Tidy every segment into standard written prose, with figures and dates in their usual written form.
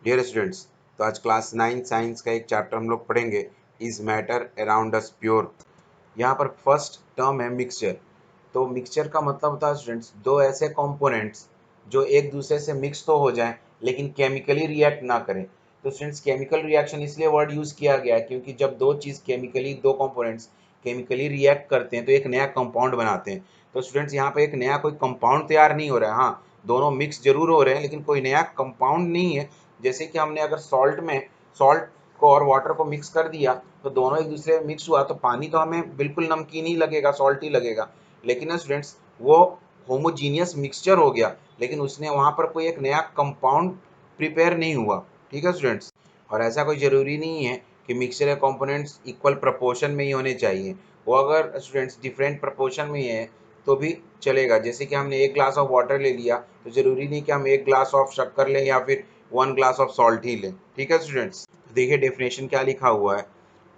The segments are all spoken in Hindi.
डियर स्टूडेंट्स, तो आज क्लास 9 साइंस का एक चैप्टर हम लोग पढ़ेंगे, is matter around us pure. यहाँ पर फर्स्ट टर्म है मिक्सचर। तो मिक्सचर का मतलब होता है स्टूडेंट्स, दो ऐसे कंपोनेंट्स जो एक दूसरे से मिक्स तो हो जाएं लेकिन केमिकली रिएक्ट ना करें। तो स्टूडेंट्स, केमिकल रिएक्शन इसलिए वर्ड यूज़ किया गया है क्योंकि जब दो चीज़ केमिकली, दो कंपोनेंट्स केमिकली रिएक्ट करते हैं तो एक नया कंपाउंड बनाते हैं। तो स्टूडेंट्स, यहाँ पे एक नया कोई कंपाउंड तैयार नहीं हो रहा है। हाँ, दोनों मिक्स जरूर हो रहे हैं लेकिन कोई नया कंपाउंड नहीं है। जैसे कि हमने अगर सॉल्ट को और वाटर को मिक्स कर दिया तो दोनों एक दूसरे में मिक्स हुआ तो पानी तो हमें बिल्कुल नमकीन ही लगेगा, सॉल्ट ही लगेगा। लेकिन ना स्टूडेंट्स, वो होमोजीनियस मिक्सचर हो गया लेकिन उसने वहाँ पर कोई एक नया कंपाउंड प्रिपेयर नहीं हुआ। ठीक है स्टूडेंट्स, और ऐसा कोई ज़रूरी नहीं है कि मिक्सचर के कंपोनेंट्स इक्वल प्रपोर्शन में ही होने चाहिए। वो अगर स्टूडेंट्स डिफरेंट प्रपोर्शन में ही है तो भी चलेगा। जैसे कि हमने एक ग्लास ऑफ वाटर ले लिया तो ज़रूरी नहीं कि हम एक ग्लास ऑफ शक्कर लें या फिर 1 ग्लास ऑफ सॉल्ट ही लें। ठीक है स्टूडेंट्स, देखिए डेफिनेशन क्या लिखा हुआ है।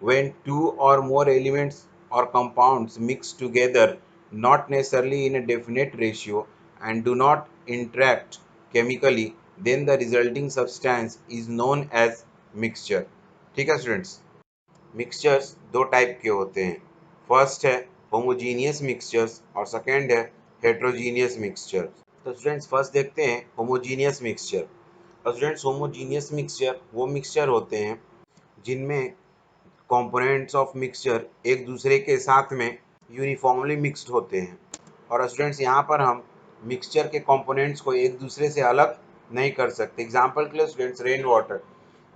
When two or more elements or compounds mix together, not necessarily in a definite ratio, and do not interact chemically, then the resulting substance is known as mixture। ठीक है स्टूडेंट्स, मिक्सचर्स दो टाइप के होते हैं। फर्स्ट है होमोजीनियस मिक्सचर्स और सेकेंड है हेट्रोजीनियस मिक्सचर। तो स्टूडेंट्स, फर्स्ट देखते हैं होमोजीनियस मिक्सचर। और स्टूडेंट्स, होमोजीनियस मिक्सचर वो मिक्सचर होते हैं जिनमें कंपोनेंट्स ऑफ मिक्सचर एक दूसरे के साथ में यूनिफॉर्मली मिक्स्ड होते हैं। और स्टूडेंट्स, यहाँ पर हम मिक्सचर के कंपोनेंट्स को एक दूसरे से अलग नहीं कर सकते। एग्जांपल के लिए स्टूडेंट्स, रेन वाटर,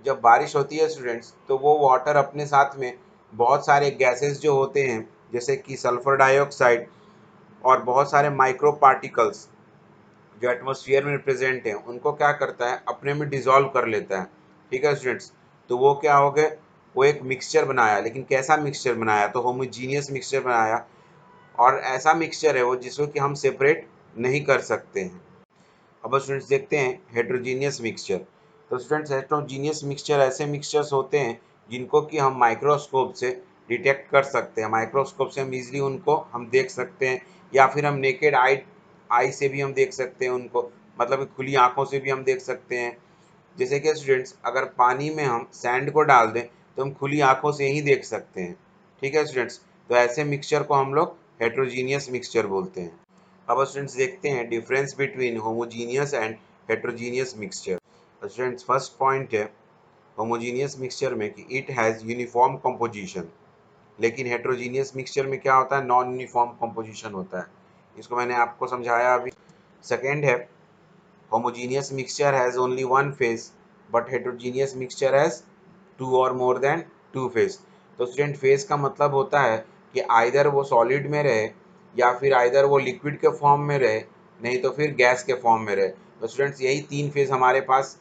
जब बारिश होती है स्टूडेंट्स तो वो वाटर अपने साथ में बहुत सारे गैसेस जो होते हैं जैसे कि सल्फर डाइऑक्साइड और बहुत सारे माइक्रो पार्टिकल्स जो एटमॉस्फेयर में प्रेजेंट हैं उनको क्या करता है, अपने में डिसॉल्व कर लेता है। ठीक है स्टूडेंट्स, तो वो क्या हो गए, वो एक मिक्सचर बनाया। लेकिन कैसा मिक्सचर बनाया, तो होमोजीनियस मिक्सचर बनाया। और ऐसा मिक्सचर है वो जिसको कि हम सेपरेट नहीं कर सकते हैं। अब स्टूडेंट्स देखते हैं हेट्रोजीनियस मिक्सचर। तो स्टूडेंट्स, हेट्रोजीनियस मिक्सचर ऐसे मिक्सचर्स होते हैं जिनको कि हम माइक्रोस्कोप से डिटेक्ट कर सकते हैं। माइक्रोस्कोप से हम इजीली उनको हम देख सकते हैं या फिर हम नेकेड आई से भी हम देख सकते हैं उनको, मतलब खुली आंखों से भी हम देख सकते हैं। जैसे कि स्टूडेंट्स, अगर पानी में हम सैंड को डाल दें तो हम खुली आंखों से ही देख सकते हैं। ठीक है स्टूडेंट्स, तो ऐसे मिक्सचर को हम लोग हेट्रोजीनियस मिक्सचर बोलते हैं। अब स्टूडेंट्स देखते हैं difference between homogeneous and heterogeneous mixture. Students, first point है होमोजीनियस मिक्सचर में कि इट हैज़ यूनिफॉर्म कंपोजिशन। लेकिन हेट्रोजीनियस मिक्सचर में क्या होता है, नॉन यूनिफॉर्म कंपोजिशन होता है। इसको मैंने आपको समझाया अभी। सेकेंड है homogeneous mixture has only one phase but heterogeneous mixture has two or more than two phase। तो स्टूडेंट, फेज का मतलब होता है कि आइदर वो सॉलिड में रहे या फिर आइदर वो लिक्विड के फॉर्म में रहे, नहीं तो फिर गैस के फॉर्म में रहे। तो स्टूडेंट्स, यही तीन फेज हमारे पास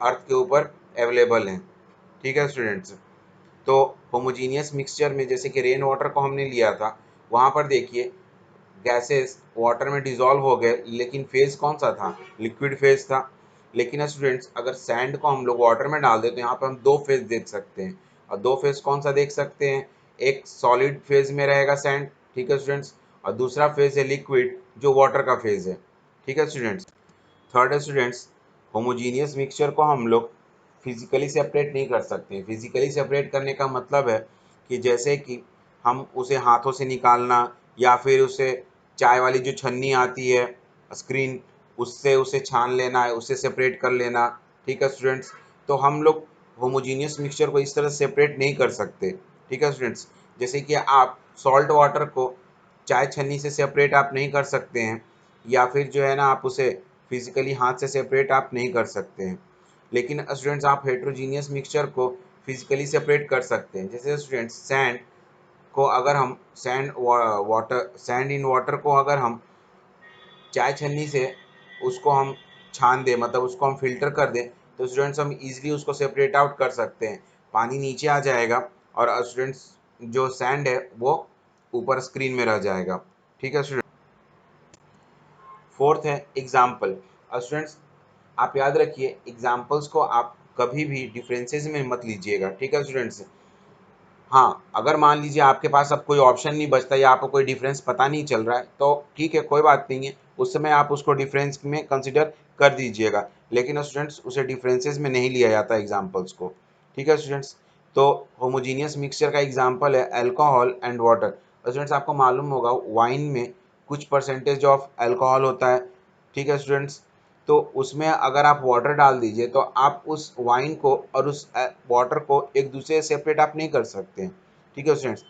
अर्थ के ऊपर अवेलेबल हैं। ठीक है स्टूडेंट्स, तो होमोजीनियस मिक्सचर में जैसे कि रेन वाटर को हमने लिया था, वहाँ पर देखिए गैसेस वाटर में डिसॉल्व हो गए लेकिन फेज कौन सा था, लिक्विड फेज था। लेकिन स्टूडेंट्स, अगर सैंड को हम लोग वाटर में डाल दें तो यहाँ पर हम दो फेज देख सकते हैं। और दो फेज कौन सा देख सकते हैं, एक सॉलिड फेज में रहेगा सैंड, ठीक है स्टूडेंट्स, और दूसरा फेज है लिक्विड जो वाटर का फेज है। ठीक है स्टूडेंट्स, थर्ड है स्टूडेंट्स, होमोजीनियस मिक्सचर को हम लोग फिजिकली सेपरेट नहीं कर सकते। फिजिकली सेपरेट करने का मतलब है कि जैसे कि हम उसे हाथों से निकालना या फिर उसे चाय वाली जो छन्नी आती है स्क्रीन, उससे उसे छान लेना है, उससे सेपरेट कर लेना। ठीक है स्टूडेंट्स, तो हम लोग होमोजीनियस मिक्सचर को इस तरह सेपरेट नहीं कर सकते। ठीक है स्टूडेंट्स, जैसे कि आप सॉल्ट वाटर को चाय छन्नी से सेपरेट आप नहीं कर सकते हैं या फिर जो है ना आप उसे फिजिकली हाथ से सेपरेट आप नहीं कर सकते हैं। लेकिन स्टूडेंट्स, आप हेट्रोजीनियस मिक्सचर को फिजिकली सेपरेट कर सकते हैं। जैसे स्टूडेंट्स, सैंड को अगर हम सैंड इन वाटर को अगर हम चाय छन्नी से उसको हम छान दें, मतलब उसको हम फिल्टर कर दें, तो स्टूडेंट्स हम इजीली उसको सेपरेट आउट कर सकते हैं। पानी नीचे आ जाएगा और स्टूडेंट्स जो सैंड है वो ऊपर स्क्रीन में रह जाएगा। ठीक है स्टूडेंट, फोर्थ है एग्जाम्पल। स्टूडेंट्स, आप याद रखिए एग्जाम्पल्स को आप कभी भी डिफरेंसेस में मत लीजिएगा। ठीक है स्टूडेंट्स, हाँ, अगर मान लीजिए आपके पास अब कोई ऑप्शन नहीं बचता या आपको कोई डिफरेंस पता नहीं चल रहा है तो ठीक है, कोई बात नहीं है, उस समय आप उसको डिफरेंस में कंसिडर कर दीजिएगा। लेकिन स्टूडेंट्स उसे डिफरेंसेस में नहीं लिया जाता एग्जाम्पल्स को। ठीक है स्टूडेंट्स, तो होमोजीनियस मिक्सचर का एग्जाम्पल है अल्कोहल एंड वाटर। स्टूडेंट्स आपको मालूम होगा वाइन में कुछ परसेंटेज ऑफ अल्कोहल होता है। ठीक है स्टूडेंट्स, तो उसमें अगर आप वाटर डाल दीजिए तो आप उस वाइन को और उस वाटर को एक दूसरे से सेपरेट आप नहीं कर सकते हैं। ठीक है स्टूडेंट्स,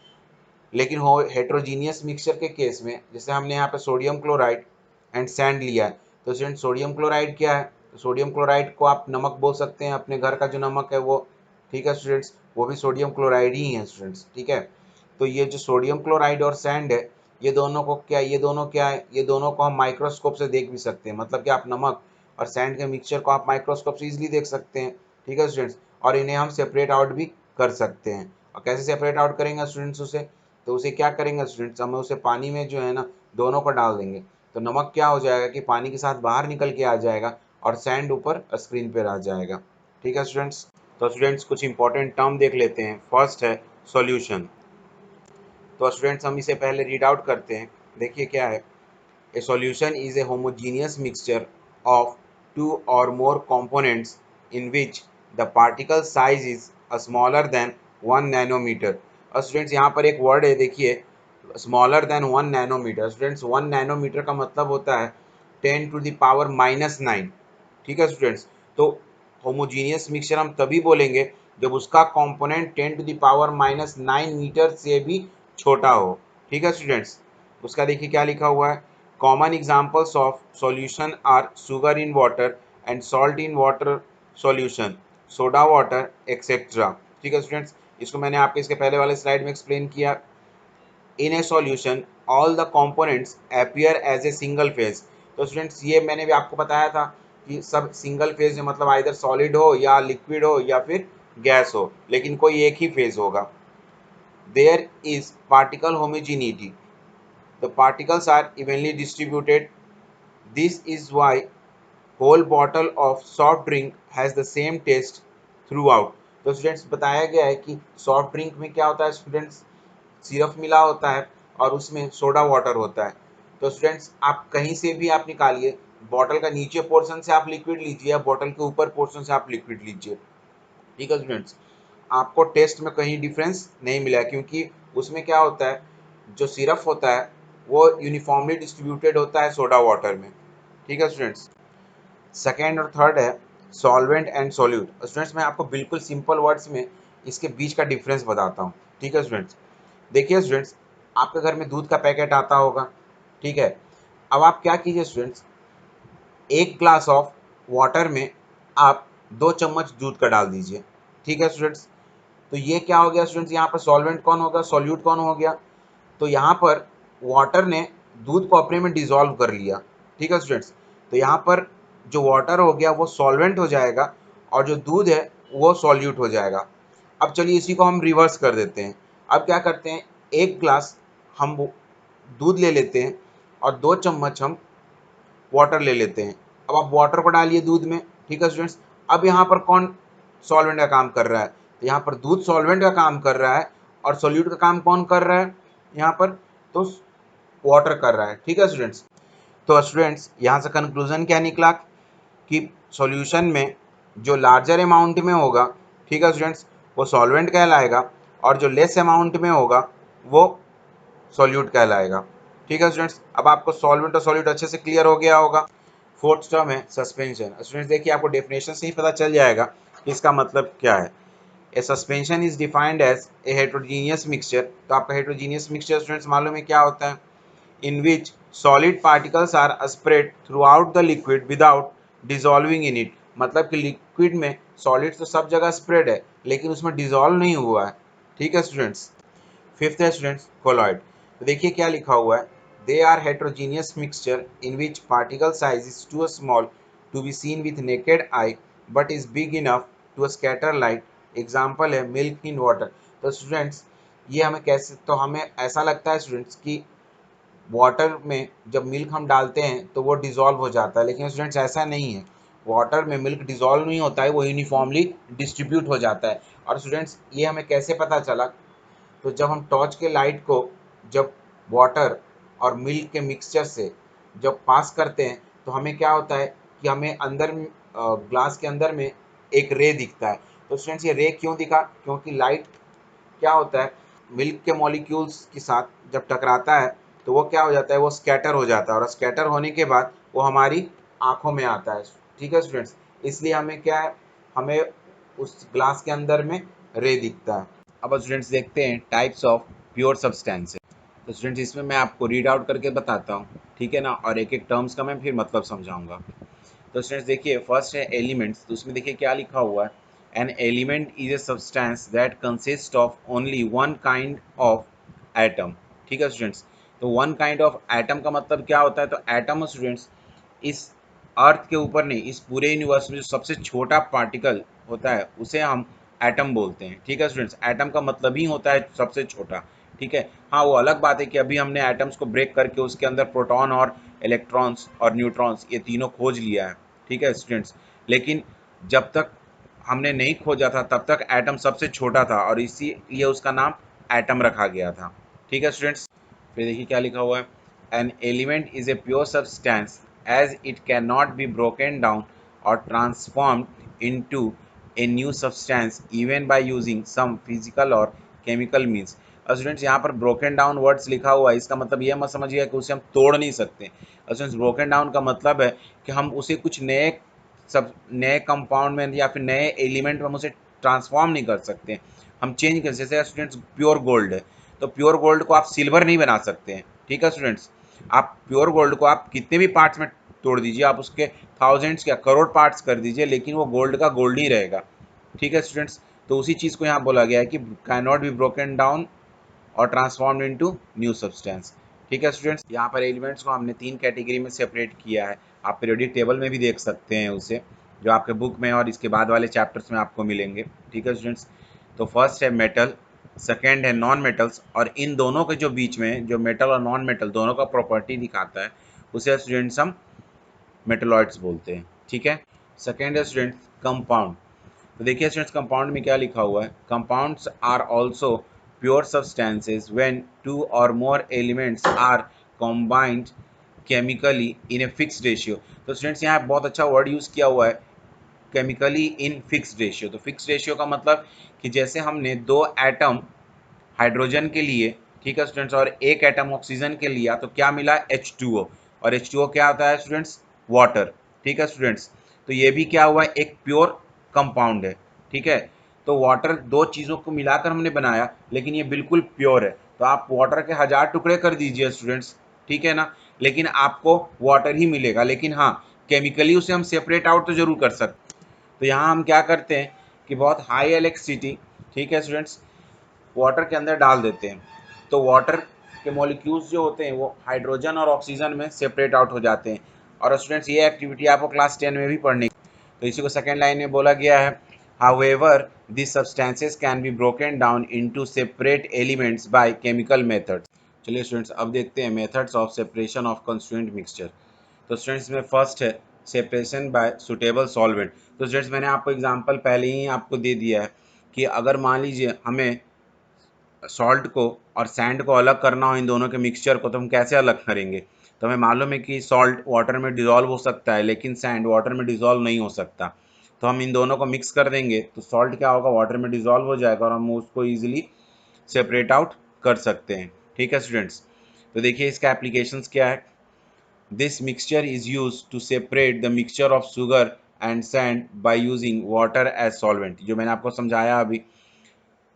लेकिन हो हेट्रोजीनियस मिक्सचर के केस में जैसे हमने यहाँ पे सोडियम क्लोराइड एंड सैंड लिया है, तो स्टूडेंट सोडियम क्लोराइड क्या है, तो सोडियम क्लोराइड को आप नमक बोल सकते हैं, अपने घर का जो नमक है वो। ठीक है स्टूडेंट्स, वो भी सोडियम क्लोराइड ही है स्टूडेंट्स। ठीक है, तो ये जो सोडियम क्लोराइड और सैंड है, ये दोनों को क्या, ये दोनों क्या है, ये दोनों को हम माइक्रोस्कोप से देख भी सकते हैं। मतलब कि आप नमक और सैंड के मिक्सचर को आप माइक्रोस्कोप से इजीली देख सकते हैं। ठीक है स्टूडेंट्स, और इन्हें हम सेपरेट आउट भी कर सकते हैं। और कैसे सेपरेट आउट करेंगे स्टूडेंट्स उसे, तो उसे क्या करेंगे स्टूडेंट्स, हम उसे पानी में जो है ना दोनों को डाल देंगे, तो नमक क्या हो जाएगा कि पानी के साथ बाहर निकल के आ जाएगा और सैंड ऊपर स्क्रीन पर आ जाएगा। ठीक है स्टूडेंट्स, तो स्टूडेंट्स कुछ इंपॉर्टेंट टर्म देख लेते हैं। फर्स्ट है सॉल्यूशन। तो स्टूडेंट्स हम इसे पहले रीड आउट करते हैं। देखिए क्या है, a solution is a homogeneous mixture of two और more components in which the particle size is smaller than 1 nanometer. और स्टूडेंट्स यहाँ पर एक वर्ड है, देखिए smaller than 1 nanometer. Students 1 nanometer का मतलब होता है 10⁻⁹। ठीक है स्टूडेंट्स, तो होमोजीनियस मिक्सचर हम तभी बोलेंगे जब उसका कंपोनेंट 10⁻⁹ मीटर से भी छोटा हो। ठीक है स्टूडेंट्स, उसका देखिए क्या लिखा हुआ है, common examples of solution are sugar in water and salt in water solution, soda water etcetera. ठीक है स्टूडेंट्स, इसको मैंने आपके इसके पहले वाले स्लाइड में एक्सप्लेन किया। In a solution all the components appear as a single phase. तो स्टूडेंट्स ये मैंने भी आपको बताया था कि सब सिंगल फेज में मतलब आइदर सॉलिड हो या लिक्विड हो या फिर गैस हो, लेकिन कोई एक ही फेज होगा। There is particle homogeneity, the particles are evenly distributed. This is why whole bottle of soft drink has the same taste throughout। तो स्टूडेंट्स बताया गया है कि सॉफ्ट ड्रिंक में क्या होता है स्टूडेंट्स, सिरप मिला होता है और उसमें सोडा वाटर होता है। तो स्टूडेंट्स आप कहीं से भी आप निकालिए, बॉटल का नीचे पोर्शन से आप लिक्विड लीजिए या बॉटल के ऊपर पोर्शन से आप लिक्विड लीजिए। ठीक है स्टूडेंट्स, आपको टेस्ट में कहीं डिफरेंस नहीं मिला, क्योंकि उसमें क्या होता है, जो सिरप होता है वो यूनिफॉर्मली डिस्ट्रीब्यूटेड होता है सोडा वाटर में। ठीक है स्टूडेंट्स, सेकेंड और थर्ड है सॉल्वेंट एंड सॉल्यूट। स्टूडेंट्स मैं आपको बिल्कुल सिंपल वर्ड्स में इसके बीच का डिफरेंस बताता हूँ। ठीक है स्टूडेंट्स, देखिए स्टूडेंट्स आपके घर में दूध का पैकेट आता होगा। ठीक है, अब आप क्या कीजिए स्टूडेंट्स, एक ग्लास ऑफ वाटर में आप 2 चम्मच दूध का डाल दीजिए। ठीक है स्टूडेंट्स, तो ये क्या हो गया स्टूडेंट्स, यहाँ पर सॉल्वेंट कौन होगा, सॉल्यूट कौन हो गया, तो यहाँ पर वाटर ने दूध को अपने में डिसॉल्व कर लिया। ठीक है स्टूडेंट्स, तो यहाँ पर जो वाटर हो गया वो सॉल्वेंट हो जाएगा और जो दूध है वो सॉल्यूट हो जाएगा। अब चलिए इसी को हम रिवर्स कर देते हैं। अब क्या करते हैं, एक ग्लास हम दूध ले लेते हैं और 2 चम्मच हम वाटर ले लेते हैं। अब आप वाटर को डालिए दूध में। ठीक है स्टूडेंट्स, अब यहाँ पर कौन सॉल्वेंट का काम कर रहा है, तो यहाँ पर दूध सॉल्वेंट का काम कर रहा है और सोल्यूट का काम कौन कर रहा है यहाँ पर, तो वाटर कर रहा है। ठीक है स्टूडेंट्स, तो स्टूडेंट्स यहाँ से कंक्लूजन क्या निकला कि सॉल्यूशन में जो लार्जर अमाउंट में होगा, ठीक है स्टूडेंट्स, वो सॉल्वेंट कहलाएगा और जो लेस अमाउंट में होगा वो सॉल्यूट कहलाएगा। ठीक है स्टूडेंट्स, अब आपको सॉल्वेंट और सॉल्यूट अच्छे से क्लियर हो गया होगा। फोर्थ टर्म है सस्पेंशन। स्टूडेंट्स देखिए आपको डेफिनेशन से ही पता चल जाएगा कि इसका मतलब क्या है। A suspension is defined as a heterogeneous mixture. तो आपका हेट्रोजीनियस मिक्सचर स्टूडेंट्स मालूम है क्या होता है, in which solid particles are spread throughout the liquid without dissolving in it। मतलब कि लिक्विड में सॉलिड तो सब जगह स्प्रेड है लेकिन उसमें डिजॉल्व नहीं हुआ है। ठीक है स्टूडेंट्स, फिफ्थ है स्टूडेंट्स कोलॉइड। तो देखिए क्या लिखा हुआ है, they are heterogeneous mixture in which particle size is too small to be seen with naked eye but is big enough to scatter light. Example है मिल्क इन वाटर। तो स्टूडेंट्स ये हमें कैसे, तो हमें ऐसा लगता है स्टूडेंट्स कि वाटर में जब मिल्क हम डालते हैं तो वो डिज़ोल्व हो जाता है, लेकिन स्टूडेंट्स ऐसा नहीं है, वाटर में मिल्क डिज़ोल्व नहीं होता है, वो यूनिफॉर्मली डिस्ट्रीब्यूट हो जाता है। और स्टूडेंट्स ये हमें कैसे पता चला, तो जब हम टॉर्च के लाइट को जब वाटर और मिल्क के मिक्सचर से जब पास करते हैं तो हमें क्या होता है कि हमें अंदर ग्लास के अंदर में एक रे दिखता है। तो स्टूडेंट्स ये रे क्यों दिखा, क्योंकि लाइट क्या होता है, मिल्क के मॉलिक्यूल्स के साथ जब टकराता है तो वो क्या हो जाता है, वो स्कैटर हो जाता है, और स्कैटर होने के बाद वो हमारी आंखों में आता है। ठीक है स्टूडेंट्स, इसलिए हमें क्या है, हमें उस ग्लास के अंदर में रे दिखता है। अब स्टूडेंट्स देखते हैं टाइप्स ऑफ प्योर सब्सटेंसेस। तो स्टूडेंट्स इसमें मैं आपको रीड आउट करके बताता हूँ, ठीक है ना, और एक एक टर्म्स का मैं फिर मतलब समझाऊंगा। तो स्टूडेंट्स देखिए, फर्स्ट है एलिमेंट्स। तो उसमें देखिए क्या लिखा हुआ है, an element is a substance that consist of only one kind of atom. ठीक है स्टूडेंट्स, तो वन काइंड ऑफ एटम का मतलब क्या होता है, तो एटम स्टूडेंट्स इस अर्थ के ऊपर नहीं, इस पूरे यूनिवर्स में जो सबसे छोटा पार्टिकल होता है उसे हम एटम बोलते हैं। ठीक है स्टूडेंट्स, एटम का मतलब ही होता है सबसे छोटा। ठीक है, हाँ वो अलग बात है कि अभी हमने एटम्स को ब्रेक करके उसके अंदर प्रोटॉन और इलेक्ट्रॉन्स और न्यूट्रॉन्स ये तीनों खोज लिया है। ठीक है स्टूडेंट्स, लेकिन जब तक हमने नहीं खोजा था तब तक एटम सबसे छोटा था और इसीलिए उसका नाम एटम रखा गया था। ठीक है स्टूडेंट्स, फिर देखिए क्या लिखा हुआ है, an element is a pure substance as it cannot be broken down or transformed into a new substance even by using some physical or chemical means। और स्टूडेंट्स यहाँ पर ब्रोकन डाउन वर्ड्स लिखा हुआ है, इसका मतलब ये मत समझिए कि उसे हम तोड़ नहीं सकते। और स्टूडेंट्स ब्रोकन डाउन का मतलब है कि हम उसे कुछ नए कंपाउंड में या फिर नए एलिमेंट में हम उसे ट्रांसफॉर्म नहीं कर सकते, हम चेंज कर। जैसे स्टूडेंट्स प्योर गोल्ड है, तो प्योर गोल्ड को आप सिल्वर नहीं बना सकते हैं। ठीक है स्टूडेंट्स, आप प्योर गोल्ड को आप कितने भी पार्ट्स में तोड़ दीजिए, आप उसके थाउजेंड्स या करोड़ पार्ट्स कर दीजिए, लेकिन वो गोल्ड का गोल्ड ही रहेगा। ठीक है स्टूडेंट्स, तो उसी चीज़ को यहाँ बोला गया है कि can not be broken down और ट्रांसफॉर्म इनटू न्यू सब्सटेंस। ठीक है स्टूडेंट्स, यहाँ पर एलिमेंट्स को हमने 3 कैटेगरी में सेपरेट किया है, आप पीरियोडिक टेबल में भी देख सकते हैं उसे, जो आपके बुक में और इसके बाद वाले चैप्टर्स में आपको मिलेंगे। ठीक है स्टूडेंट्स, तो फर्स्ट है मेटल, सेकेंड है नॉन मेटल्स, और इन दोनों के जो बीच में जो मेटल और नॉन मेटल दोनों का प्रॉपर्टी दिखाता है उसे स्टूडेंट्स हम मेटलॉइड्स बोलते हैं। ठीक है, सेकेंड है स्टूडेंट्स कंपाउंड। तो देखिए स्टूडेंट्स, कंपाउंड में क्या लिखा हुआ है, compounds are also pure substances when two और more elements are combined chemically in a fixed ratio. तो स्टूडेंट्स यहाँ बहुत अच्छा वर्ड यूज़ किया हुआ है, केमिकली इन फिक्स्ड रेशियो। तो फिक्स्ड रेशियो का मतलब कि जैसे हमने 2 एटम हाइड्रोजन के लिए, ठीक है स्टूडेंट्स, और 1 एटम ऑक्सीजन के लिया तो क्या मिला, H2O, और H2O क्या होता है स्टूडेंट्स, वाटर। ठीक है स्टूडेंट्स, तो ये भी क्या हुआ, एक प्योर कंपाउंड है। ठीक है, तो वाटर 2 चीज़ों को मिलाकर हमने बनाया, लेकिन ये बिल्कुल प्योर है। तो आप वाटर के 1000 टुकड़े कर दीजिए स्टूडेंट्स, ठीक है ना, लेकिन आपको वाटर ही मिलेगा, लेकिन हाँ केमिकली उसे हम सेपरेट आउट तो जरूर कर सकते। तो यहाँ हम क्या करते हैं कि बहुत हाई इलेक्ट्रिसिटी, ठीक है स्टूडेंट्स, वाटर के अंदर डाल देते हैं, तो वाटर के मॉलिक्यूल्स जो होते हैं वो हाइड्रोजन और ऑक्सीजन में सेपरेट आउट हो जाते हैं। और स्टूडेंट्स ये एक्टिविटी आपको क्लास 10 में भी पढ़नी। तो इसी को सेकेंड लाइन में बोला गया है, however these substances can be broken down into separate elements by chemical methods। चलिए स्टूडेंट्स, अब देखते हैं methods of separation of constituent mixture. तो स्टूडेंट्स में फर्स्ट है सेपरेशन बाय सुटेबल सॉल्वेंट। तो स्टूडेंट्स मैंने आपको एग्जांपल पहले ही आपको दे दिया है कि अगर मान लीजिए हमें सॉल्ट को और सैंड को अलग करना हो, इन दोनों के मिक्सचर को, तो हम कैसे अलग करेंगे। तो हमें मालूम है कि सॉल्ट वाटर में डिज़ोल्व हो सकता है, लेकिन सैंड वाटर में डिज़ोल्व नहीं हो सकता। तो हम इन दोनों को मिक्स कर देंगे तो सॉल्ट क्या होगा, वाटर में डिज़ोल्व हो जाएगा और हम उसको ईजिली सेपरेट आउट कर सकते हैं। ठीक है स्टूडेंट्स, तो देखिए इसका एप्लीकेशंस क्या है। This mixture is use to separate the mixture of sugar and sand by using water as solvent. जो मैंने आपको समझाया अभी,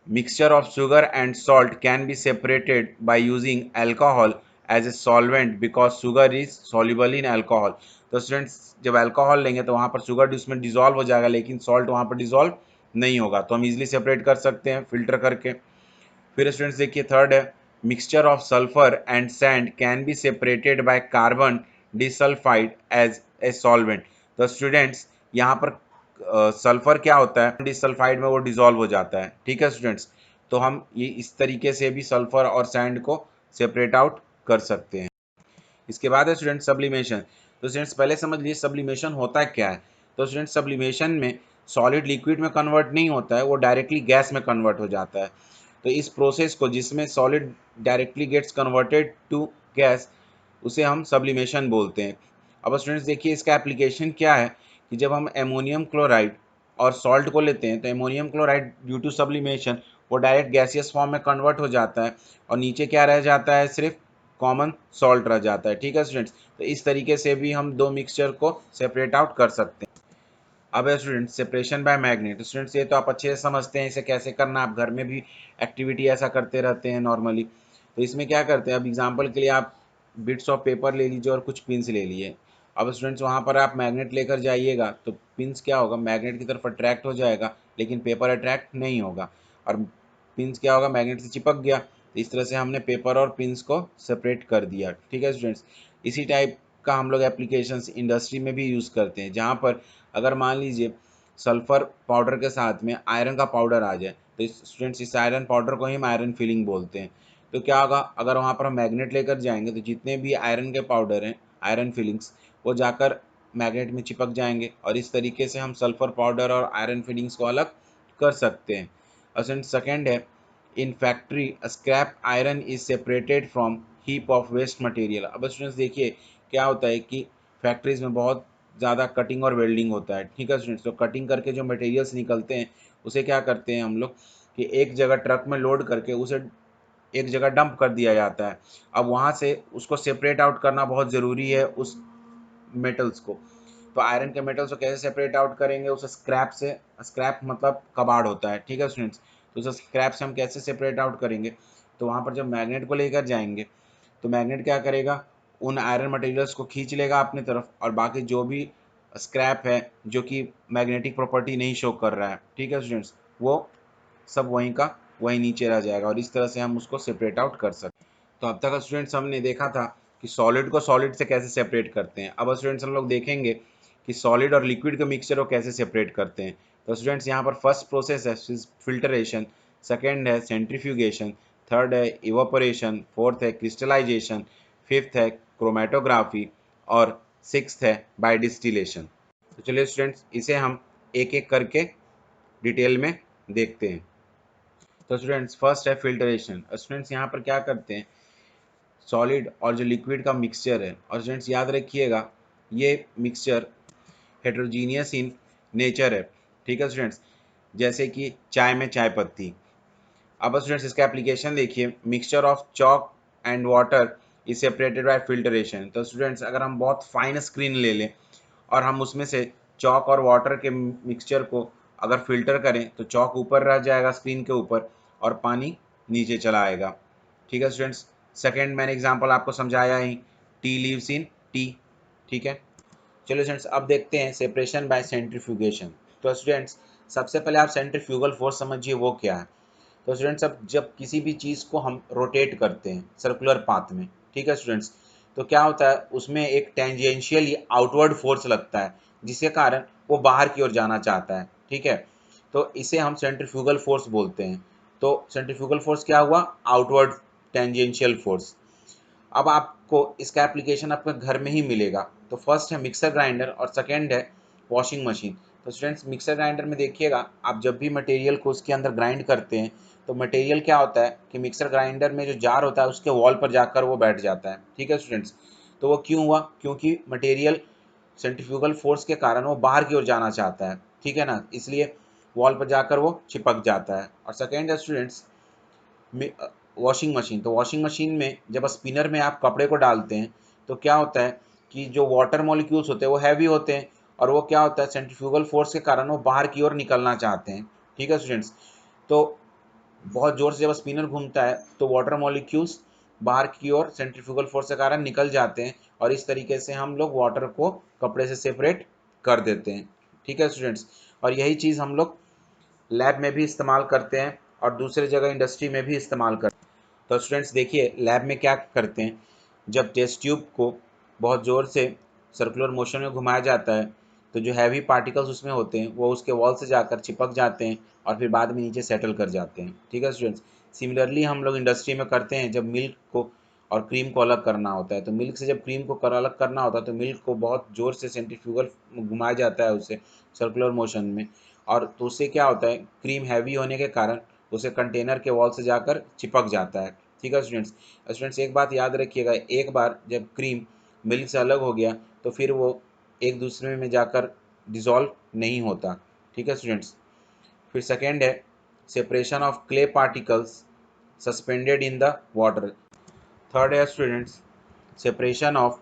mixture of sugar and salt can be separated by using alcohol as a solvent because sugar is soluble in alcohol। तो स्टूडेंट्स जब अल्कोहल लेंगे तो वहाँ पर शुगर उसमें डिजोल्व हो जाएगा, लेकिन सॉल्ट वहाँ पर डिजोल्व नहीं होगा, तो हम इजीली सेपरेट कर सकते हैं फिल्टर करके। फिर स्टूडेंट्स देखिए थर्ड है, mixture of sulphur and sand can be separated by carbon disulphide as a solvent. तो स्टूडेंट्स यहाँ पर सल्फर क्या होता है, डिसल्फाइड में वो डिजोल्व हो जाता है। ठीक है स्टूडेंट्स, तो हम ये इस तरीके से भी सल्फर और सैंड को सेपरेट आउट कर सकते हैं। इसके बाद है स्टूडेंट सब्लिमेशन। तो स्टूडेंट्स पहले समझ लीजिए सब्लिमेशन होता क्या है। तो स्टूडेंट सब्लिमेशन में सॉलिड लिक्विड में कन्वर्ट नहीं होता है, वो डायरेक्टली गैस में कन्वर्ट हो जाता है। तो इस प्रोसेस को, जिसमें solid directly gets converted to gas, उसे हम सब्लिमेशन बोलते हैं। अब स्टूडेंट्स देखिए इसका एप्लीकेशन क्या है कि जब हम एमोनियम क्लोराइड और सॉल्ट को लेते हैं तो ammonium chloride due to sublimation वो डायरेक्ट गैसियस फॉर्म में कन्वर्ट हो जाता है और नीचे क्या रह जाता है, सिर्फ कॉमन सॉल्ट रह जाता है। ठीक है स्टूडेंट्स, तो इस तरीके से भी हम दो मिक्सचर को सेपरेट आउट कर सकते हैं। अब है students separation by magnet. Students ये तो आप अच्छे से समझते हैं इसे कैसे करना, आप घर में भी एक्टिविटी ऐसा करते रहते हैं नॉर्मली। तो इसमें क्या करते हैं, अब एग्जांपल के लिए आप बिट्स ऑफ पेपर ले लीजिए और कुछ पिंस ले लिए। अब स्टूडेंट्स वहाँ पर आप मैग्नेट लेकर जाइएगा तो पिंस क्या होगा, मैग्नेट की तरफ अट्रैक्ट हो जाएगा लेकिन पेपर अट्रैक्ट नहीं होगा, और पिंस क्या होगा, मैग्नेट से चिपक गया। तो इस तरह से हमने पेपर और पिंस को सेपरेट कर दिया। ठीक है स्टूडेंट्स, इसी टाइप का हम लोग एप्लीकेशंस इंडस्ट्री में भी यूज़ करते हैं, जहाँ पर अगर मान लीजिए सल्फर पाउडर के साथ में आयरन का पाउडर आ जाए तो स्टूडेंट्स इस आयरन पाउडर को ही हम आयरन फिलिंग बोलते हैं। तो क्या होगा, अगर वहाँ पर हम मैग्नेट लेकर जाएंगे तो जितने भी आयरन के पाउडर हैं, आयरन फिलिंग्स, वो जाकर मैग्नेट में चिपक जाएंगे और इस तरीके से हम सल्फर पाउडर और आयरन फिलिंग्स को अलग कर सकते हैं। और सेकेंड है, in factory scrap iron is separated from heap of waste material. अब स्टूडेंट्स देखिए क्या होता है कि फैक्ट्रीज में बहुत ज़्यादा कटिंग और वेल्डिंग होता है। ठीक है स्टूडेंट्स, तो कटिंग करके जो मटेरियल्स निकलते हैं उसे क्या करते हैं हम लोग कि एक जगह ट्रक में लोड करके उसे एक जगह डंप कर दिया जाता है। अब वहाँ से उसको सेपरेट आउट करना बहुत ज़रूरी है उस मेटल्स को। तो आयरन के मेटल्स को कैसे सेपरेट आउट करेंगे, उसे स्क्रैप से, स्क्रैप मतलब कबाड़ होता है। ठीक है स्टूडेंट्स, तो उसे स्क्रैप से हम कैसे सेपरेट आउट करेंगे, तो वहाँ पर जब मैग्नेट को लेकर जाएंगे तो मैग्नेट क्या करेगा, उन आयरन मटेरियल्स को खींच लेगा अपनी तरफ और बाकी जो भी स्क्रैप है जो कि मैग्नेटिक प्रॉपर्टी नहीं शो कर रहा है, ठीक है स्टूडेंट्स, वो सब वहीं का वहीं नीचे रह जाएगा और इस तरह से हम उसको सेपरेट आउट कर सकते हैं। तो अब तक स्टूडेंट्स हमने देखा था कि सॉलिड को सॉलिड से कैसे सेपरेट करते हैं। अब स्टूडेंट्स हम लोग देखेंगे कि सॉलिड और लिक्विड के मिक्सचर को कैसे सेपरेट करते हैं। तो स्टूडेंट्स यहाँ पर फर्स्ट प्रोसेस है फिल्टरेशन, सेकेंड है सेंट्रीफ्यूगेशन, थर्ड है इवापोरेशन, फोर्थ है क्रिस्टलाइजेशन, फिफ्थ है क्रोमेटोग्राफी और सिक्स्थ है बाय डिस्टिलेशन। तो चलिए स्टूडेंट्स इसे हम एक एक करके डिटेल में देखते हैं। तो स्टूडेंट्स फर्स्ट है फिल्टरेशन। स्टूडेंट्स यहाँ पर क्या करते हैं, सॉलिड और जो लिक्विड का मिक्सचर है, और स्टूडेंट्स याद रखिएगा ये मिक्सचर हेट्रोजीनियस इन नेचर है। ठीक है स्टूडेंट्स, जैसे कि चाय में चाय पत्ती। अब स्टूडेंट्स इसका एप्लीकेशन देखिए, mixture of chalk and water is separated by filtration. तो स्टूडेंट्स अगर हम बहुत फाइन स्क्रीन ले लें और हम उसमें से चॉक और वाटर के मिक्सचर को अगर फिल्टर करें तो चॉक ऊपर रह जाएगा स्क्रीन के ऊपर और पानी नीचे चला आएगा। ठीक है स्टूडेंट्स, सेकेंड मैंने एग्जांपल आपको समझाया ही, टी लीव्स इन टी। ठीक है, चलो स्टूडेंट्स अब देखते हैं सेपरेशन बाय सेंट्रीफ्यूगेशन। तो स्टूडेंट्स सबसे पहले आप सेंट्रीफ्यूगल फोर्स समझिए वो क्या है। तो स्टूडेंट्स अब जब किसी भी चीज़ को हम रोटेट करते हैं सर्कुलर पाथ में, ठीक है स्टूडेंट्स, तो क्या होता है उसमें एक टेंजेंशियल आउटवर्ड फोर्स लगता है जिसके कारण वो बाहर की ओर जाना चाहता है। ठीक है, तो इसे हम सेंट्रीफ्यूगल फोर्स बोलते हैं। तो सेंट्रीफ्यूगल फोर्स क्या हुआ, आउटवर्ड टेंजेंशियल फोर्स। अब आपको इसका एप्लीकेशन आपके घर में ही मिलेगा। तो फर्स्ट है मिक्सर ग्राइंडर और सेकेंड है वॉशिंग मशीन। तो स्टूडेंट्स मिक्सर ग्राइंडर में देखिएगा, आप जब भी मटेरियल को उसके अंदर ग्राइंड करते हैं तो मटेरियल क्या होता है कि मिक्सर ग्राइंडर में जो जार होता है उसके वॉल पर जाकर वो बैठ जाता है। ठीक है स्टूडेंट्स, तो वो क्यों हुआ, क्योंकि मटेरियल सेंट्रीफ्यूगल फोर्स के कारण वो बाहर की ओर जाना चाहता है। ठीक है ना, इसलिए वॉल पर जाकर वो चिपक जाता है। और सेकेंड है स्टूडेंट्स वॉशिंग मशीन। तो वॉशिंग मशीन में जब स्पिनर में आप कपड़े को डालते हैं तो क्या होता है कि जो वाटर मॉलिक्यूल्स होते हैं वो हैवी होते हैं और वो क्या होता है सेंट्रीफ्यूगल फोर्स के कारण वो बाहर की ओर निकलना चाहते हैं। ठीक है स्टूडेंट्स, तो बहुत जोर से जब स्पिनर घूमता है तो वाटर मॉलिक्यूल्स बाहर की ओर सेंट्रीफ्यूगल फोर्स के कारण निकल जाते हैं और इस तरीके से हम लोग वाटर को कपड़े से सेपरेट कर देते हैं। ठीक है स्टूडेंट्स, और यही चीज़ हम लोग लैब में भी इस्तेमाल करते हैं और दूसरे जगह इंडस्ट्री में भी इस्तेमाल करते हैं। तो स्टूडेंट्स देखिए लैब में क्या करते हैं, जब टेस्ट ट्यूब को बहुत ज़ोर से सर्कुलर मोशन में घुमाया जाता है तो जो हैवी पार्टिकल्स उसमें होते हैं वो उसके वॉल से जाकर चिपक जाते हैं और फिर बाद में नीचे सेटल कर जाते हैं। ठीक है स्टूडेंट्स, सिमिलरली हम लोग इंडस्ट्री में करते हैं जब मिल्क को और क्रीम को अलग करना होता है। तो मिल्क से जब क्रीम को अलग करना होता है तो मिल्क को बहुत ज़ोर से सेंट्रीफ्यूगल घुमाया जाता है उसे सर्कुलर मोशन में, और तो उससे क्या होता है क्रीम हैवी होने के कारण उसे कंटेनर के वॉल से जाकर चिपक जाता है। ठीक है स्टूडेंट्स, स्टूडेंट्स एक बात याद रखिएगा, एक बार जब क्रीम मिल्क से अलग हो गया तो फिर वो एक दूसरे में जाकर डिसॉल्व नहीं होता। ठीक है स्टूडेंट्स। फिर सेकेंड है separation of clay particles suspended in the water. Third है students separation of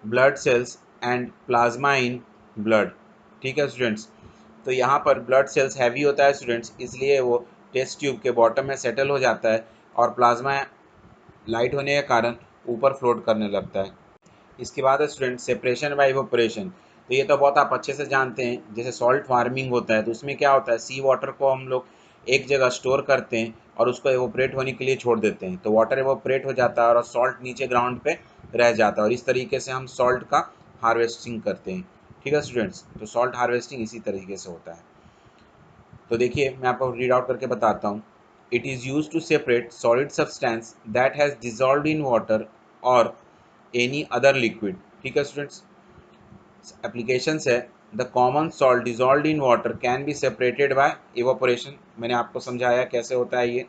blood cells and plasma in blood. ठीक है स्टूडेंट्स। तो यहाँ पर ब्लड सेल्स हैवी होता है स्टूडेंट्स, इसलिए वो टेस्ट ट्यूब के बॉटम में सेटल हो जाता है और प्लाज्मा लाइट होने के कारण ऊपर फ्लोट करने लगता है। इसके बाद है स्टूडेंट सेपरेशन बाय इवोपरेशन। तो ये तो बहुत आप अच्छे से जानते हैं, जैसे सॉल्ट फार्मिंग होता है तो उसमें क्या होता है, सी वाटर को हम लोग एक जगह स्टोर करते हैं और उसको एवोपरेट होने के लिए छोड़ देते हैं, तो वाटर एवोपरेट हो जाता है और सॉल्ट नीचे ग्राउंड पे रह जाता है, और इस तरीके से हम सॉल्ट का हार्वेस्टिंग करते हैं। ठीक है स्टूडेंट्स, तो सॉल्ट हार्वेस्टिंग इसी तरीके से होता है। तो देखिए मैं आपको रीड आउट करके बताता हूँ। It is use to separate solid substance that has dissolved in water और एनी अदर लिक्विड। ठीक है स्टूडेंट्स। एप्लीकेशंस है the common salt dissolved in water can be separated by evaporation. मैंने आपको समझाया कैसे होता है ये।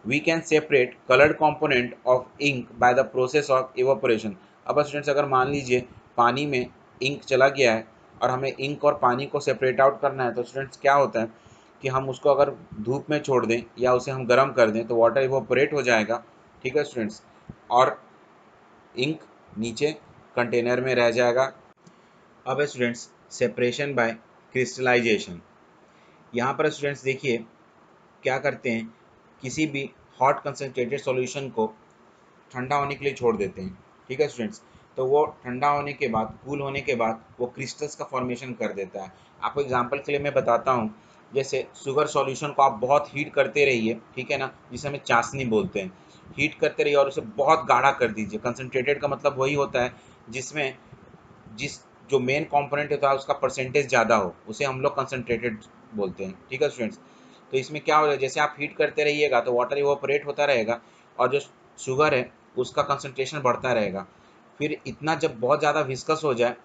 We can separate coloured component of ink by the process of evaporation. अब स्टूडेंट्स अगर मान लीजिए पानी में इंक चला गया है और हमें इंक और पानी को सेपरेट आउट करना है, तो स्टूडेंट्स क्या होता है कि हम उसको अगर धूप में छोड़ दें या उसे हम गर्म कर दें तो वाटर इवापोरेट हो जाएगा। ठीक है स्टूडेंट्स, और इंक नीचे कंटेनर में रह जाएगा। अब है स्टूडेंट्स सेपरेशन बाय क्रिस्टलाइजेशन। यहाँ पर स्टूडेंट्स देखिए क्या करते हैं, किसी भी हॉट कंसनट्रेटेड सॉल्यूशन को ठंडा होने के लिए छोड़ देते हैं। ठीक है स्टूडेंट्स, तो वो ठंडा होने के बाद, कूल होने के बाद वो क्रिस्टल्स का फॉर्मेशन कर देता है। आपको एग्जांपल के लिए मैं बताता हूँ, जैसे शुगर सॉल्यूशन को आप बहुत हीट करते रहिए, ठीक है ना, जिसे हमें चाशनी बोलते हैं। हीट करते रहिए और उसे बहुत गाढ़ा कर दीजिए। कंसनट्रेटेड का मतलब वही होता है जिसमें जिस जो मेन कंपोनेंट होता है उसका परसेंटेज ज़्यादा हो, उसे हम लोग कंसनट्रेटेड बोलते हैं। ठीक है स्टूडेंट्स, तो इसमें क्या होगा, जैसे आप हीट करते रहिएगा तो वाटर इवोपरेट होता रहेगा और जो शुगर है उसका कंसनट्रेशन बढ़ता रहेगा। फिर इतना जब बहुत ज़्यादा विस्कस हो जाए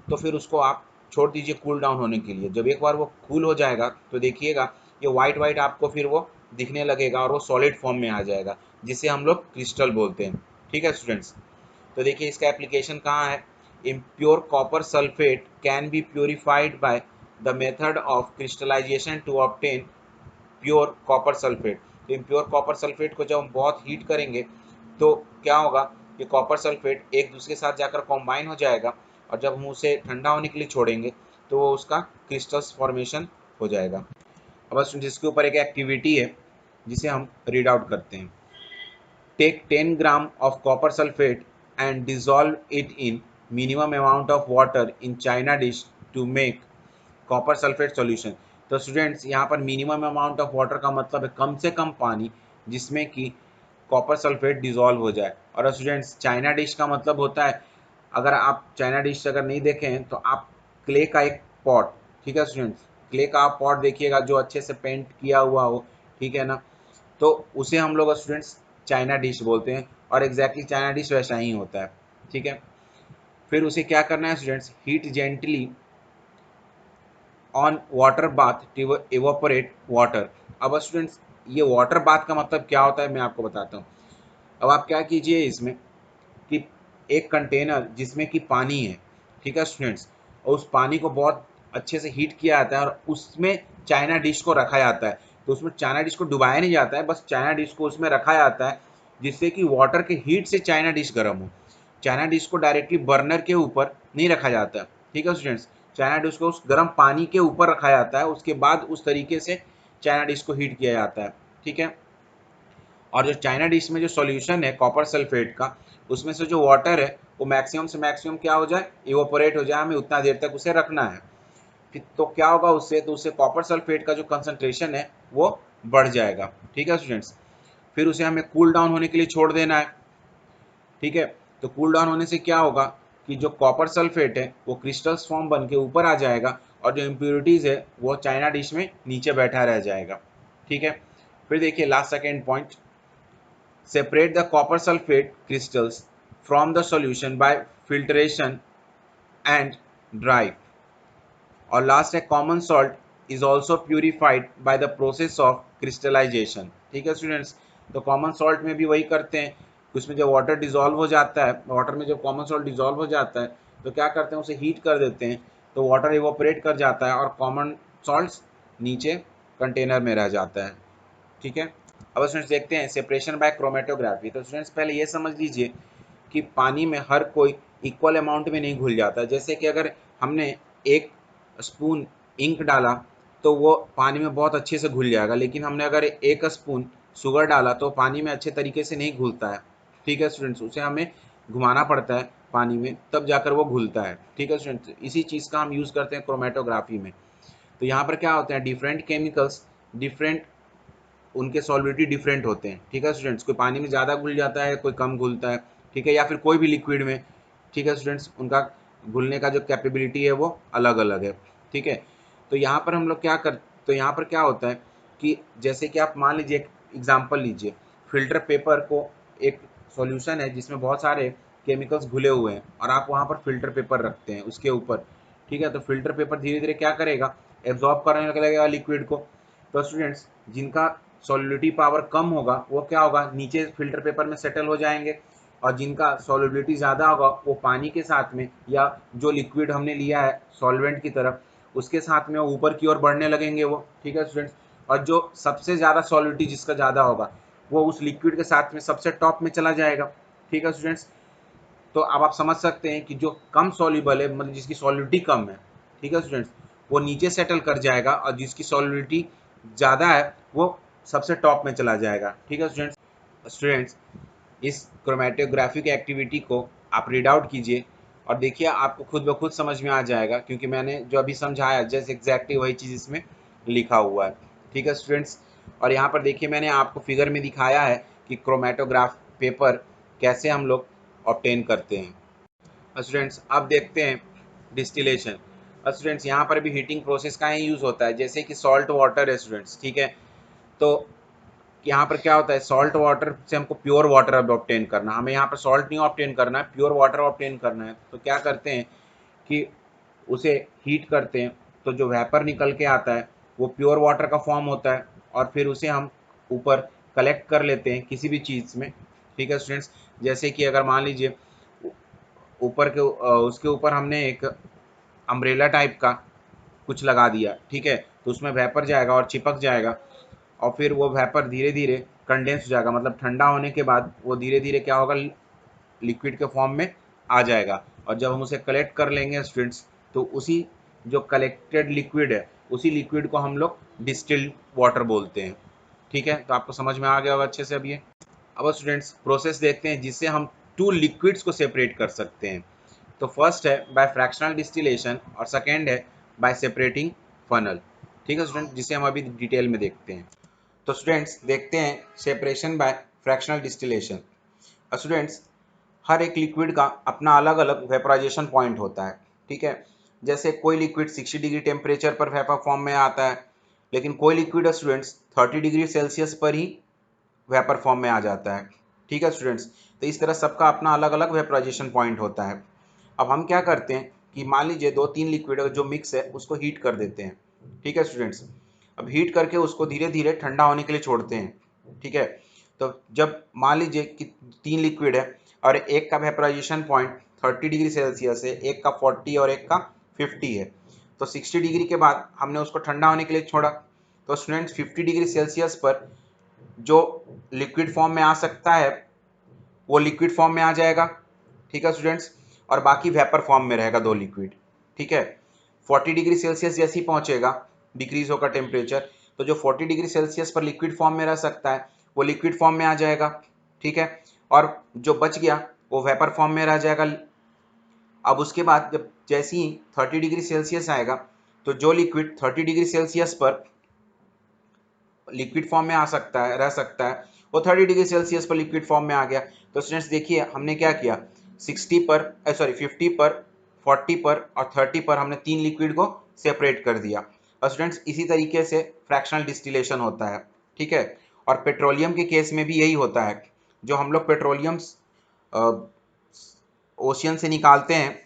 तो फिर उसको आप छोड़ दीजिए कूल डाउन होने के लिए। जब एक बार वो कूल हो जाएगा तो देखिएगा ये वाइट वाइट आपको फिर वो दिखने लगेगा और वो सॉलिड फॉर्म में आ जाएगा, जिसे हम लोग क्रिस्टल बोलते हैं। ठीक है स्टूडेंट्स, तो देखिए इसका एप्लीकेशन कहाँ है। Impure copper sulphate can be purified by the method of crystallization to obtain pure copper sulphate. तो इम्प्योर कॉपर सल्फेट को जब हम बहुत हीट करेंगे तो क्या होगा कि कॉपर सल्फेट एक दूसरे के साथ जाकर कॉम्बाइन हो जाएगा और जब हम उसे ठंडा होने के लिए छोड़ेंगे तो वो उसका क्रिस्टल्स फॉर्मेशन हो जाएगा। अब बस जिसके ऊपर एक एक्टिविटी है जिसे हम रीड आउट करते हैं। Take 10 gram of copper sulfate and dissolve it in minimum amount of water in china dish to make copper sulphate solution. तो स्टूडेंट्स यहाँ पर मिनिमम अमाउंट ऑफ वाटर का मतलब है कम से कम पानी जिसमें कि कॉपर सल्फेट डिजॉल्व हो जाए। और स्टूडेंट्स चाइना डिश का मतलब होता है, अगर आप चाइना डिश अगर नहीं देखें तो आप क्ले का एक पॉट, ठीक है स्टूडेंट्स, क्ले का आप पॉट देखिएगा जो अच्छे से पेंट किया हुआ हो, ठीक है ना, तो उसे हम लोग स्टूडेंट्स चाइना डिश बोलते हैं और एग्जैक्टली चाइना डिश वैसा ही होता है। ठीक है, फिर उसे क्या करना है students, heat gently on water bath to evaporate water. अब स्टूडेंट्स ये वाटर बाथ का मतलब क्या होता है मैं आपको बताता हूँ। अब आप क्या कीजिए इसमें कि एक कंटेनर जिसमें कि पानी है, ठीक है स्टूडेंट्स, और उस पानी को बहुत अच्छे से हीट किया जाता है और उसमें चाइना डिश को रखा जाता है। तो उसमें चाइना डिश को डुबाया नहीं जाता है, बस चाइना डिश को उसमें रखा जाता है जिससे कि वाटर के हीट से चाइना डिश गर्म हो। चाइना डिश को डायरेक्टली बर्नर के ऊपर नहीं रखा जाता। ठीक है स्टूडेंट्स, चाइना डिश को उस गर्म पानी के ऊपर रखा जाता है, उसके बाद उस तरीके से चाइना डिश को हीट किया जाता है। ठीक है, और जो चाइना डिश में जो सॉल्यूशन है कॉपर सल्फेट का, उसमें से जो वाटर है वो मैक्सिमम से मैक्सिमम क्या हो जाए, इवोपोरेट हो जाए, हमें उतना देर तक उसे रखना है। फिर तो क्या होगा उससे, तो उससे कॉपर सल्फेट का जो कंसंट्रेशन है वो बढ़ जाएगा। ठीक है स्टूडेंट्स, फिर उसे हमें कूल डाउन होने के लिए छोड़ देना है। ठीक है, तो कूल डाउन होने से क्या होगा कि जो कॉपर सल्फेट है वो क्रिस्टल्स फॉर्म बन के ऊपर आ जाएगा और जो इम्प्योरिटीज है वो चाइना डिश में नीचे बैठा रह जाएगा। ठीक है, फिर देखिए last second point, separate the copper sulfate crystals from the solution by filtration and dry। और लास्ट है common salt is also purified by the process of crystallization. ठीक है स्टूडेंट्स, तो कॉमन सॉल्ट में भी वही करते हैं, उसमें जब वाटर डिजॉल्व हो जाता है, वाटर में जब कॉमन सॉल्ट डिजॉल्व हो जाता है तो क्या करते हैं, उसे हीट कर देते हैं, तो वाटर इवोपरेट कर जाता है और कॉमन सॉल्ट्स नीचे कंटेनर में रह जाता है। ठीक है, अब स्टूडेंट्स देखते हैं सेपरेशन बाय क्रोमेटोग्राफी। तो स्टूडेंट्स पहले ये समझ लीजिए कि पानी में हर कोई इक्वल अमाउंट में नहीं घुल जाता। जैसे कि अगर हमने 1 स्पून इंक डाला तो वो पानी में बहुत अच्छे से घुल जाएगा, लेकिन हमने अगर 1 स्पून शुगर डाला तो पानी में अच्छे तरीके से नहीं घुलता है। ठीक है स्टूडेंट्स, उसे हमें घुमाना पड़ता है पानी में, तब जाकर वो घुलता है। ठीक है स्टूडेंट्स, इसी चीज़ का हम यूज़ करते हैं क्रोमेटोग्राफी में। तो यहाँ पर क्या होते हैं, डिफरेंट केमिकल्स डिफरेंट, उनके सॉल्विटी डिफरेंट होते हैं। ठीक है स्टूडेंट्स, कोई पानी में ज़्यादा घुल जाता है, कोई कम घुलता है। ठीक है, या फिर कोई भी लिक्विड में। ठीक है स्टूडेंट्स, उनका घुलने का जो कैपेबिलिटी है वो अलग अलग है। ठीक है, तो यहाँ पर हम लोग क्या कर, तो यहाँ पर क्या होता है कि जैसे कि आप मान लीजिए, एक एग्जाम्पल लीजिए, फिल्टर पेपर को एक सॉल्यूशन है जिसमें बहुत सारे केमिकल्स घुले हुए हैं और आप वहाँ पर फिल्टर पेपर रखते हैं उसके ऊपर। ठीक है, तो फिल्टर पेपर धीरे धीरे क्या करेगा, एब्जॉर्ब करने लगेगा लिक्विड को। तो स्टूडेंट्स, जिनका सॉल्युबिलिटी पावर कम होगा वो क्या होगा, नीचे फिल्टर पेपर में सेटल हो जाएंगे, और जिनका सॉल्युबिलिटी ज़्यादा होगा वो पानी के साथ में, या जो लिक्विड हमने लिया है सॉल्वेंट की तरफ, उसके साथ में ऊपर की ओर बढ़ने लगेंगे वो। ठीक है स्टूडेंट्स, और जो सबसे ज़्यादा सॉल्युबिलिटी जिसका ज़्यादा होगा वो उस लिक्विड के साथ में सबसे टॉप में चला जाएगा। ठीक है स्टूडेंट्स, तो अब आप समझ सकते हैं कि जो कम सॉल्युबल है, मतलब जिसकी सॉल्युबिलिटी कम है, ठीक है स्टूडेंट्स, वो नीचे सेटल कर जाएगा, और जिसकी सॉल्युबिलिटी ज़्यादा है वो सबसे टॉप में चला जाएगा। ठीक है स्टूडेंट्स, इस क्रोमेटोग्राफी की एक्टिविटी को आप रीड आउट कीजिए और देखिए, आपको खुद ब खुद समझ में आ जाएगा, क्योंकि मैंने जो अभी समझाया जैसे एग्जैक्टली वही चीज़ इसमें लिखा हुआ है। ठीक है स्टूडेंट्स, और यहाँ पर देखिए मैंने आपको फिगर में दिखाया है कि क्रोमेटोग्राफ पेपर कैसे हम लोग ऑब्टेन करते हैं। स्टूडेंट्स, अब देखते हैं डिस्टिलेशन। स्टूडेंट्स, यहाँ पर भी हीटिंग प्रोसेस का ही यूज़ होता है, जैसे कि सॉल्ट वाटर है स्टूडेंट्स। ठीक है, तो यहाँ पर क्या होता है, सॉल्ट वाटर से हमको प्योर वाटर अब ऑब्टेन करना, हमें यहाँ पर सॉल्ट नहीं ऑब्टेन करना है, प्योर वाटर ऑब्टेन करना है। तो क्या करते हैं कि उसे हीट करते हैं, तो जो वेपर निकल के आता है वो प्योर वाटर का फॉर्म होता है, और फिर उसे हम ऊपर कलेक्ट कर लेते हैं किसी भी चीज़ में। ठीक है स्टूडेंट्स, जैसे कि अगर मान लीजिए ऊपर के उसके ऊपर हमने एक अम्ब्रेला टाइप का कुछ लगा दिया, ठीक है, तो उसमें वेपर जाएगा और चिपक जाएगा, और फिर वो वेपर धीरे धीरे कंडेंस हो जाएगा, मतलब ठंडा होने के बाद वो धीरे धीरे क्या होगा, लिक्विड के फॉर्म में आ जाएगा। और जब हम उसे कलेक्ट कर लेंगे स्टूडेंट्स, तो उसी जो कलेक्टेड लिक्विड है उसी लिक्विड को हम लोग डिस्टिल्ड वाटर बोलते हैं। ठीक है, तो आपको समझ में आ गया होगा अच्छे से अब ये। अब स्टूडेंट्स, प्रोसेस देखते हैं जिससे हम टू लिक्विड्स को सेपरेट कर सकते हैं। तो फर्स्ट है बाय फ्रैक्शनल डिस्टिलेशन और सेकेंड है बाय सेपरेटिंग फनल। ठीक है स्टूडेंट, जिसे हम अभी डिटेल में देखते हैं। तो स्टूडेंट्स, देखते हैं separation by fractional distillation. Students, हर एक लिक्विड का अपना अलग अलग वेपराइजेशन पॉइंट होता है। ठीक है, जैसे कोई लिक्विड 60 डिग्री टेम्परेचर पर वेपर फॉर्म में आता है, लेकिन कोई लिक्विड स्टूडेंट्स 30 डिग्री सेल्सियस पर ही वेपर फॉर्म में आ जाता है। ठीक है स्टूडेंट्स, तो इस तरह सबका अपना अलग अलग वेपराइजेशन पॉइंट होता है। अब हम क्या करते हैं कि मान लीजिए 2-3 लिक्विड जो मिक्स है उसको हीट कर देते हैं। ठीक है स्टूडेंट्स, अब हीट करके उसको धीरे धीरे ठंडा होने के लिए छोड़ते हैं। ठीक है, तो जब मान लीजिए कि 3 लिक्विड है और एक का वेपराइजेशन पॉइंट 30 डिग्री सेल्सियस है, एक का 40 और एक का 50 है, तो 60 डिग्री के बाद हमने उसको ठंडा होने के लिए छोड़ा। तो स्टूडेंट्स, 50 डिग्री सेल्सियस पर जो लिक्विड फॉर्म में आ सकता है वो लिक्विड फॉर्म में आ जाएगा। ठीक है स्टूडेंट्स, और बाकी वेपर फॉर्म में रहेगा 2 लिक्विड। ठीक है, 40 डिग्री सेल्सियस जैसे ही पहुंचेगा, डिक्रीज होगा टेम्परेचर, तो जो 40 डिग्री सेल्सियस पर लिक्विड फॉर्म में रह सकता है वो लिक्विड फॉर्म में आ जाएगा। ठीक है, और जो बच गया वो वेपर फॉर्म में रह जाएगा। अब उसके बाद जब जैसे ही 30 डिग्री सेल्सियस आएगा, तो जो लिक्विड 30 डिग्री सेल्सियस पर लिक्विड फॉर्म में आ सकता है, रह सकता है, वो 30 डिग्री सेल्सियस पर लिक्विड फॉर्म में आ गया। तो स्टूडेंट्स देखिए हमने क्या किया, 60 पर 50 पर, 40 पर और 30 पर हमने 3 लिक्विड को सेपरेट कर दिया। और स्टूडेंट्स, इसी तरीके से फ्रैक्शनल डिस्टिलेशन होता है। ठीक है, और पेट्रोलियम के केस में भी यही होता है। जो हम लोग पेट्रोलियम ओशियन से निकालते हैं,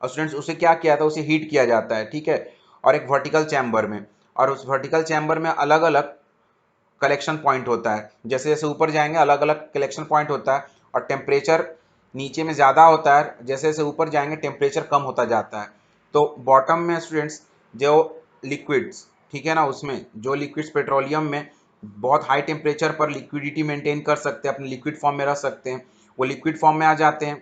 और स्टूडेंट्स उसे क्या किया था, उसे हीट किया जाता है। ठीक है, और एक वर्टिकल चैम्बर में, और उस वर्टिकल चैम्बर में अलग अलग कलेक्शन पॉइंट होता है। जैसे जैसे ऊपर जाएंगे अलग अलग कलेक्शन पॉइंट होता है, और टेम्परेचर नीचे में ज़्यादा होता है, जैसे जैसे ऊपर जाएंगे टेम्परेचर कम होता जाता है। तो बॉटम में स्टूडेंट्स जो लिक्विड्स, ठीक है ना, उसमें जो लिक्विड्स पेट्रोलियम में बहुत हाई टेम्परेचर पर लिक्विडिटी मेंटेन कर सकते हैं, अपने लिक्विड फॉर्म में रख सकते हैं, वो लिक्विड फॉर्म में आ जाते हैं,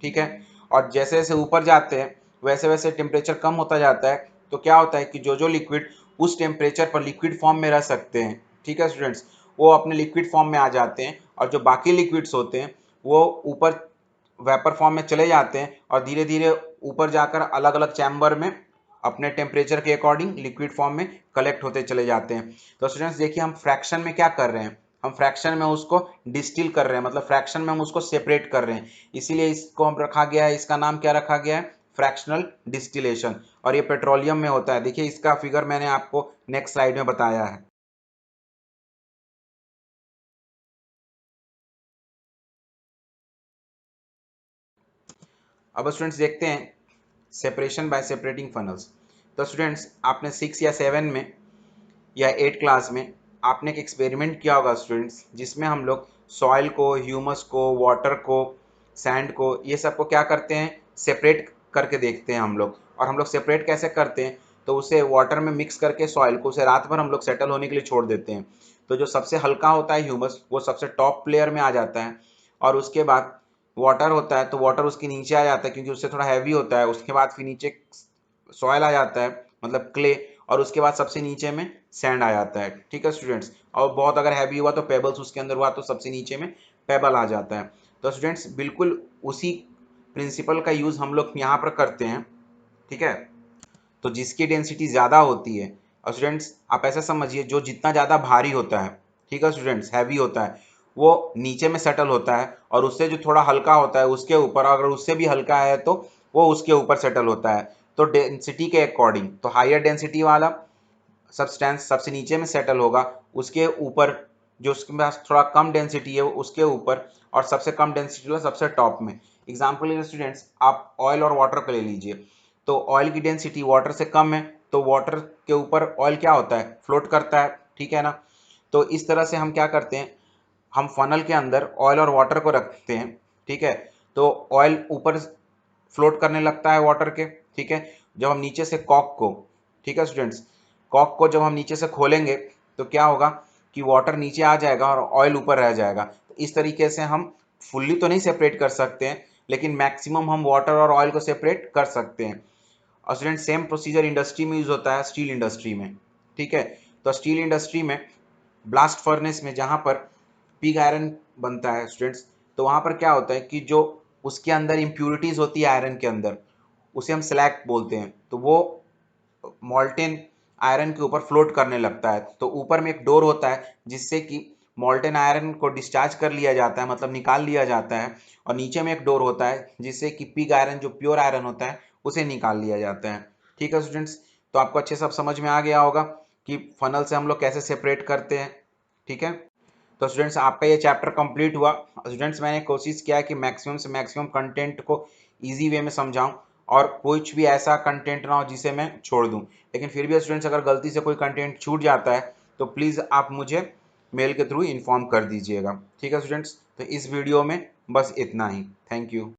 ठीक है। और जैसे जैसे ऊपर जाते हैं वैसे वैसे टेम्परेचर कम होता जाता है, तो क्या होता है कि जो जो लिक्विड उस टेम्परेचर पर लिक्विड फॉर्म में रह सकते हैं, ठीक है स्टूडेंट्स, वो अपने लिक्विड फॉर्म में आ जाते हैं, और जो बाकी लिक्विड्स होते हैं वो ऊपर वेपर फॉर्म में चले जाते हैं और धीरे धीरे ऊपर जाकर अलग अलग चैम्बर में अपने टेम्परेचर के अकॉर्डिंग लिक्विड फॉर्म में कलेक्ट होते चले जाते हैं। तो स्टूडेंट्स देखिए, हम फ्रैक्शन में क्या कर रहे हैं, हम फ्रैक्शन में उसको डिस्टिल कर रहे हैं, मतलब फ्रैक्शन में हम उसको सेपरेट कर रहे हैं, इसीलिए इसको हम रखा गया है, इसका नाम क्या रखा गया है, फ्रैक्शनल डिस्टिलेशन। और ये पेट्रोलियम में होता है। देखिए इसका फिगर मैंने आपको नेक्स्ट स्लाइड में बताया है। अब स्टूडेंट्स देखते हैं सेपरेशन बाय सेपरेटिंग फनल्स। तो स्टूडेंट्स आपने 6 या 7 में या 8 क्लास में आपने एक एक्सपेरिमेंट किया होगा स्टूडेंट्स, जिसमें हम लोग सॉइल को, ह्यूमस को, वाटर को, सैंड को, ये सब को क्या करते हैं, सेपरेट करके देखते हैं हम लोग। और हम लोग सेपरेट कैसे करते हैं, तो उसे वाटर में मिक्स करके सॉइल को उसे रात भर हम लोग सेटल होने के लिए छोड़ देते हैं। तो जो सबसे हल्का होता है ह्यूमस, वो सबसे टॉप लेयर में आ जाता है, और उसके बाद वाटर होता है तो वाटर उसके नीचे आ जाता है क्योंकि उससे थोड़ा हैवी होता है। उसके बाद फिर नीचे सॉयल आ जाता है, मतलब क्ले, और उसके बाद सबसे नीचे में सैंड आ जाता है, ठीक है स्टूडेंट्स। और बहुत अगर हैवी हुआ तो पेबल्स उसके अंदर हुआ तो सबसे नीचे में पेबल आ जाता है। तो स्टूडेंट्स बिल्कुल उसी प्रिंसिपल का यूज़ हम लोग यहाँ पर करते हैं, ठीक है। तो जिसकी डेंसिटी ज़्यादा होती है, और स्टूडेंट्स आप ऐसा समझिए, जो जितना ज़्यादा भारी होता है, ठीक है स्टूडेंट्स, हैवी होता है, वो नीचे में सेटल होता है, और उससे जो थोड़ा हल्का होता है उसके ऊपर, अगर उससे भी हल्का है तो वो उसके ऊपर सेटल होता है। तो डेंसिटी के अकॉर्डिंग, तो हायर डेंसिटी वाला सब्सटेंस सबसे नीचे में सेटल होगा, उसके ऊपर जो उसके पास थोड़ा कम डेंसिटी है उसके ऊपर, और सबसे कम डेंसिटी वाला सबसे टॉप में। एग्जाम्पल के लिए स्टूडेंट्स आप ऑयल और वाटर को ले लीजिए। तो ऑयल की डेंसिटी वाटर से कम है, तो वाटर के ऊपर ऑयल क्या होता है, फ्लोट करता है, ठीक है ना। तो इस तरह से हम क्या करते हैं, हम फनल के अंदर ऑयल और वाटर को रखते हैं, ठीक है। तो ऑयल ऊपर फ्लोट करने लगता है वाटर के, ठीक है। जब हम नीचे से कॉक को, ठीक है स्टूडेंट्स, कॉक को जब हम नीचे से खोलेंगे तो क्या होगा कि वाटर नीचे आ जाएगा और ऑयल ऊपर रह जाएगा। तो इस तरीके से हम फुल्ली तो नहीं सेपरेट कर सकते हैं, लेकिन मैक्सिमम हम वाटर और ऑयल को सेपरेट कर सकते हैं। और स्टूडेंट सेम प्रोसीजर इंडस्ट्री में यूज होता है, स्टील इंडस्ट्री में, ठीक है। तो स्टील इंडस्ट्री में ब्लास्ट फर्नेस में जहाँ पर पिग आयरन बनता है स्टूडेंट्स, तो वहाँ पर क्या होता है कि जो उसके अंदर इम्प्यूरिटीज होती है आयरन के अंदर, उसे हम स्लैग बोलते हैं, तो वो मॉल्टेन आयरन के ऊपर फ्लोट करने लगता है। तो ऊपर में एक डोर होता है जिससे कि मॉल्टेन आयरन को डिस्चार्ज कर लिया जाता है, मतलब निकाल लिया जाता है, और नीचे में एक डोर होता है जिससे कि पिग आयरन जो प्योर आयरन होता है उसे निकाल लिया जाता है, ठीक है स्टूडेंट्स। तो आपको अच्छे सब समझ में आ गया होगा कि फनल से हम लोग कैसे सेपरेट करते हैं, ठीक है। तो स्टूडेंट्स आपका ये चैप्टर कंप्लीट हुआ। स्टूडेंट्स मैंने कोशिश किया है कि मैक्सिमम से मैक्सिमम कंटेंट को इजी वे में समझाऊं, और कुछ भी ऐसा कंटेंट ना हो जिसे मैं छोड़ दूं। लेकिन फिर भी स्टूडेंट्स अगर गलती से कोई कंटेंट छूट जाता है तो प्लीज़ आप मुझे मेल के थ्रू इन्फॉर्म कर दीजिएगा, ठीक है स्टूडेंट्स। तो इस वीडियो में बस इतना ही। Thank you.